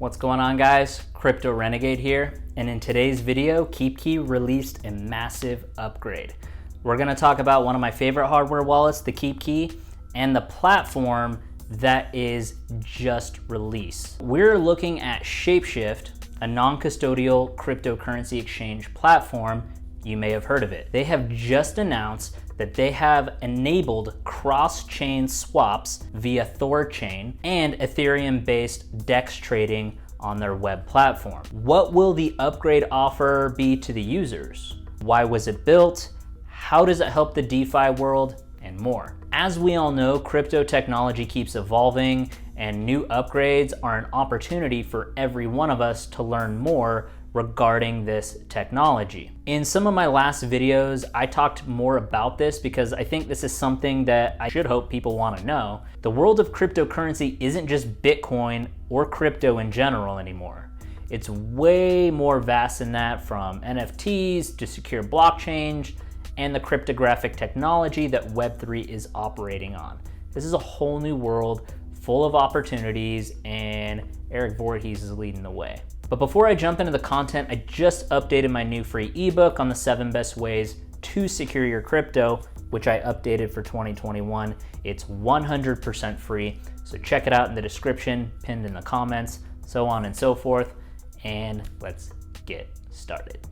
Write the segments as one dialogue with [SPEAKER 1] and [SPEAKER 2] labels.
[SPEAKER 1] What's going on, guys? Crypto Renegade here, and in today's video, KeepKey released a massive upgrade. We're gonna talk about one of my favorite hardware wallets, the KeepKey, and the platform that is just released. We're looking at ShapeShift, a non-custodial cryptocurrency exchange platform. You may have heard of it. They have just announced that they have enabled cross-chain swaps via THORChain and Ethereum-based DEX trading on their web platform. What will the upgrade offer be to the users? Why was it built? How does it help the DeFi world? And more. As we all know, crypto technology keeps evolving, and new upgrades are an opportunity for every one of us to learn more regarding this technology. In some of my last videos, I talked more about this because I think this is something that I should hope people want to know. The world of cryptocurrency isn't just Bitcoin or crypto in general anymore. It's way more vast than that, from NFTs to secure blockchains and the cryptographic technology that Web3 is operating on. This is a whole new world full of opportunities, and Eric Voorhees is leading the way. But before I jump into the content, I just updated my new free ebook on the 7 best ways to secure your crypto, which I updated for 2021. It's 100% free, so check it out in the description, pinned in the comments, so on and so forth, and let's get started.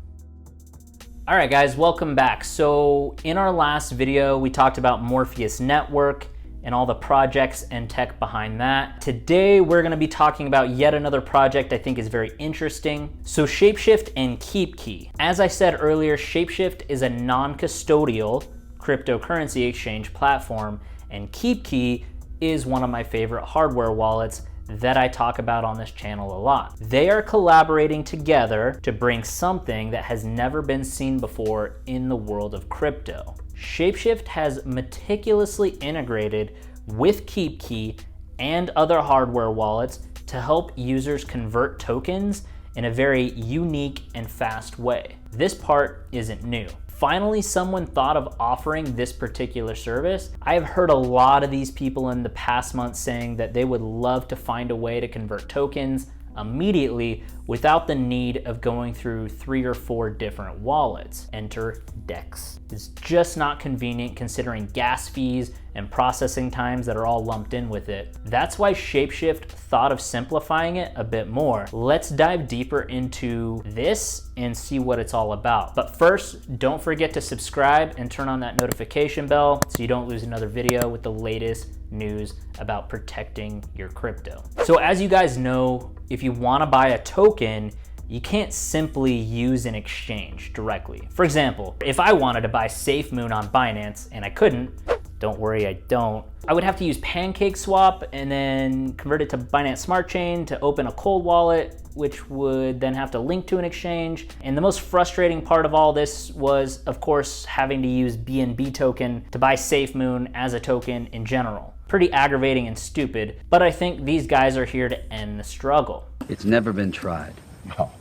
[SPEAKER 1] All right, guys, welcome back. So in our last video, we talked about Morpheus Network and all the projects and tech behind that. Today, we're gonna be talking about yet another project I think is very interesting. So ShapeShift and KeepKey. As I said earlier, ShapeShift is a non-custodial cryptocurrency exchange platform, and KeepKey is one of my favorite hardware wallets that I talk about on this channel a lot. They are collaborating together to bring something that has never been seen before in the world of crypto. ShapeShift has meticulously integrated with KeepKey and other hardware wallets to help users convert tokens in a very unique and fast way. This part isn't new. Finally, someone thought of offering this particular service. I've heard a lot of these people in the past months saying that they would love to find a way to convert tokens immediately without the need of going through 3 or 4 different wallets. Enter DEX. It's just not convenient considering gas fees and processing times that are all lumped in with it. That's why ShapeShift thought of simplifying it a bit more. Let's dive deeper into this and see what it's all about. But first, don't forget to subscribe and turn on that notification bell so you don't lose another video with the latest news about protecting your crypto. So as you guys know, if you want to buy a token, you can't simply use an exchange directly. For example, if I wanted to buy SafeMoon on Binance and I couldn't, don't worry, I don't, I would have to use PancakeSwap and then convert it to Binance Smart Chain to open a cold wallet, which would then have to link to an exchange. And the most frustrating part of all this was, of course, having to use BNB token to buy SafeMoon as a token in general. Pretty aggravating and stupid, but I think these guys are here to end the struggle.
[SPEAKER 2] It's never been tried.
[SPEAKER 3] No,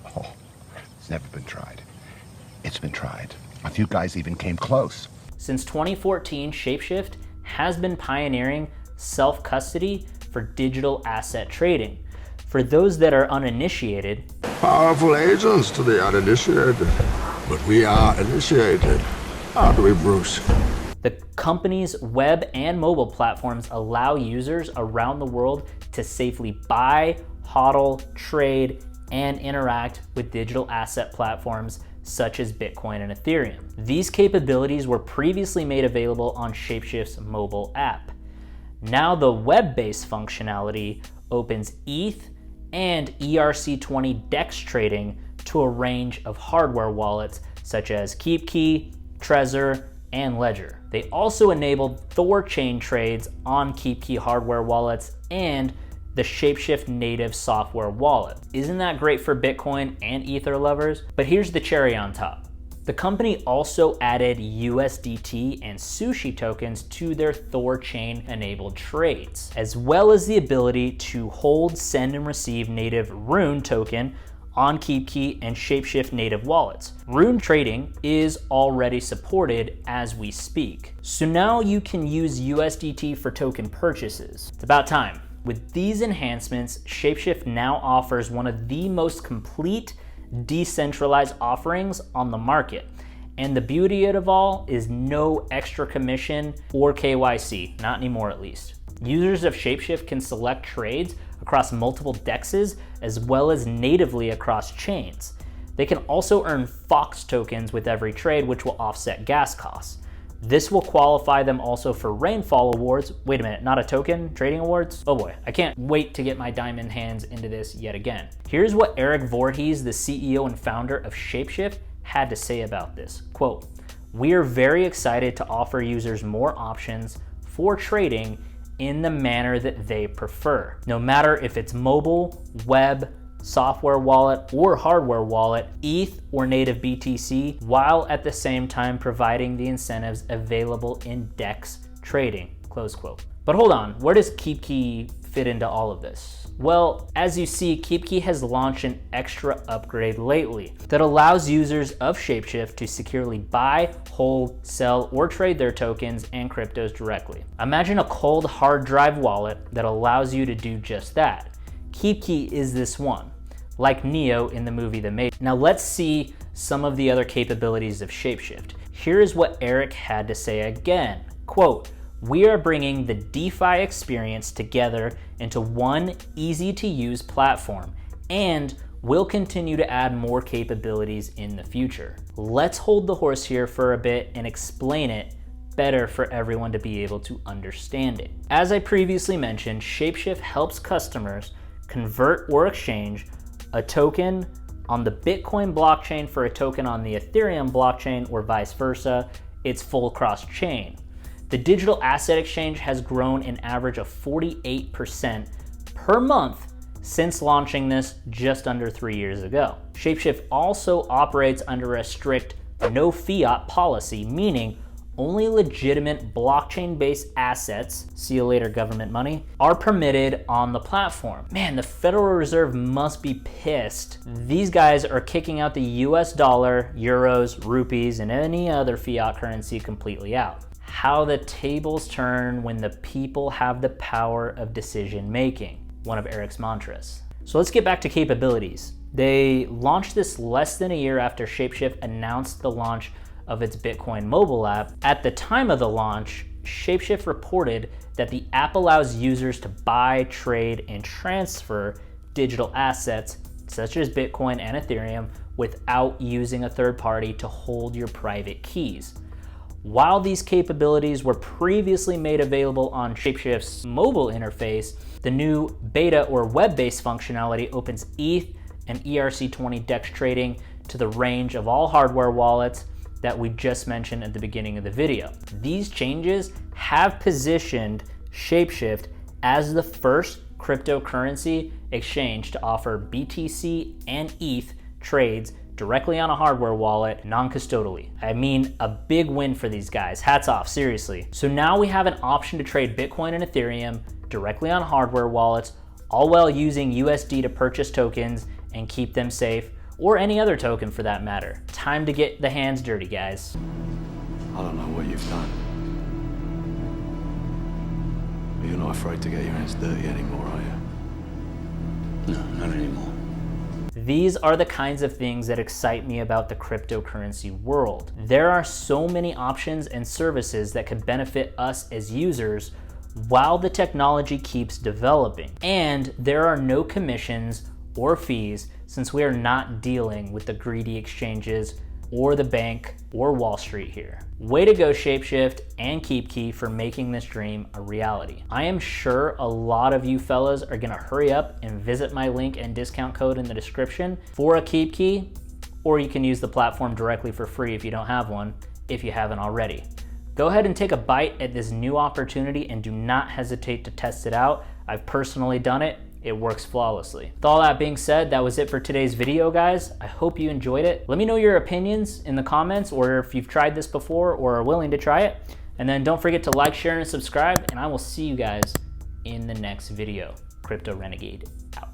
[SPEAKER 3] it's never been tried. It's been tried. A few guys even came close.
[SPEAKER 1] Since 2014, ShapeShift has been pioneering self-custody for digital asset trading. For those that are uninitiated,
[SPEAKER 4] powerful agents to the uninitiated, but we are initiated, aren't we, Bruce?
[SPEAKER 1] the company's web and mobile platforms allow users around the world to safely buy, hodl, trade, and interact with digital asset platforms such as Bitcoin and Ethereum. These capabilities were previously made available on ShapeShift's mobile app. Now the web-based functionality opens ETH and ERC-20 DEX trading to a range of hardware wallets such as KeepKey, Trezor, and Ledger. They also enabled THORChain trades on KeepKey hardware wallets and the ShapeShift native software wallet. Isn't that great for Bitcoin and Ether lovers? But here's the cherry on top. The company also added USDT and SUSHI tokens to their THORChain-enabled trades, as well as the ability to hold, send, and receive native RUNE token on KeepKey and ShapeShift native wallets. RUNE trading is already supported as we speak. So now you can use USDT for token purchases. It's about time. With these enhancements, ShapeShift now offers one of the most complete decentralized offerings on the market. And the beauty of it all is no extra commission or KYC, not anymore at least. Users of ShapeShift can select trades across multiple DEXs as well as natively across chains. They can also earn Fox tokens with every trade, which will offset gas costs. This will qualify them also for Rainfall Awards. Wait a minute, not a token, trading awards? Oh boy, I can't wait to get my diamond hands into this yet again. Here's what Eric Voorhees, the CEO and founder of ShapeShift, had to say about this. Quote, "We are very excited to offer users more options for trading in the manner that they prefer. No matter if it's mobile, web, software wallet, or hardware wallet, ETH or native BTC, while at the same time providing the incentives available in DEX trading," close quote. But hold on, where does KeepKey fit into all of this? Well, as you see, KeepKey has launched an extra upgrade lately that allows users of ShapeShift to securely buy, hold, sell, or trade their tokens and cryptos directly. Imagine a cold hard drive wallet that allows you to do just that. KeepKey is this one, like Neo in the movie The Matrix. Now let's see some of the other capabilities of ShapeShift. Here is what Eric had to say again, quote, "We are bringing the DeFi experience together into one easy-to-use platform, and we'll continue to add more capabilities in the future." Let's hold the horse here for a bit and explain it better for everyone to be able to understand it. As I previously mentioned, ShapeShift helps customers convert or exchange a token on the Bitcoin blockchain for a token on the Ethereum blockchain or vice versa. It's full cross-chain. The digital asset exchange has grown an average of 48% per month since launching this just under 3 years ago. ShapeShift also operates under a strict no fiat policy, meaning only legitimate blockchain-based assets, see you later government money, are permitted on the platform. Man, the Federal Reserve must be pissed. These guys are kicking out the US dollar, euros, rupees, and any other fiat currency completely out. How the tables turn when the people have the power of decision making, one of Eric's mantras. So let's get back to capabilities. They launched this less than a year after ShapeShift announced the launch of its Bitcoin mobile app. At the time of the launch, ShapeShift reported that the app allows users to buy, trade, and transfer digital assets such as Bitcoin and Ethereum without using a third party to hold your private keys. While these capabilities were previously made available on ShapeShift's mobile interface, the new beta or web-based functionality opens ETH and ERC-20 DEX trading to the range of all hardware wallets that we just mentioned at the beginning of the video. These changes have positioned ShapeShift as the first cryptocurrency exchange to offer BTC and ETH trades directly on a hardware wallet, non-custodially. I mean, a big win for these guys. Hats off, seriously. So now we have an option to trade Bitcoin and Ethereum directly on hardware wallets, all while using USD to purchase tokens and keep them safe, or any other token for that matter. Time to get the hands dirty, guys.
[SPEAKER 2] I don't know what you've done, but you're not afraid to get your hands dirty anymore, are you?
[SPEAKER 5] No, not anymore.
[SPEAKER 1] These are the kinds of things that excite me about the cryptocurrency world. There are so many options and services that could benefit us as users while the technology keeps developing. And there are no commissions or fees since we are not dealing with the greedy exchanges or the bank or Wall Street here. Way to go, ShapeShift and KeepKey, for making this dream a reality. I am sure a lot of you fellas are gonna hurry up and visit my link and discount code in the description for a KeepKey, or you can use the platform directly for free if you don't have one, if you haven't already. Go ahead and take a bite at this new opportunity and do not hesitate to test it out. I've personally done it. It works flawlessly. With all that being said, that was it for today's video, guys. I hope you enjoyed it. Let me know your opinions in the comments, or if you've tried this before or are willing to try it. And then don't forget to like, share, and subscribe, and I will see you guys in the next video. Crypto Renegade out.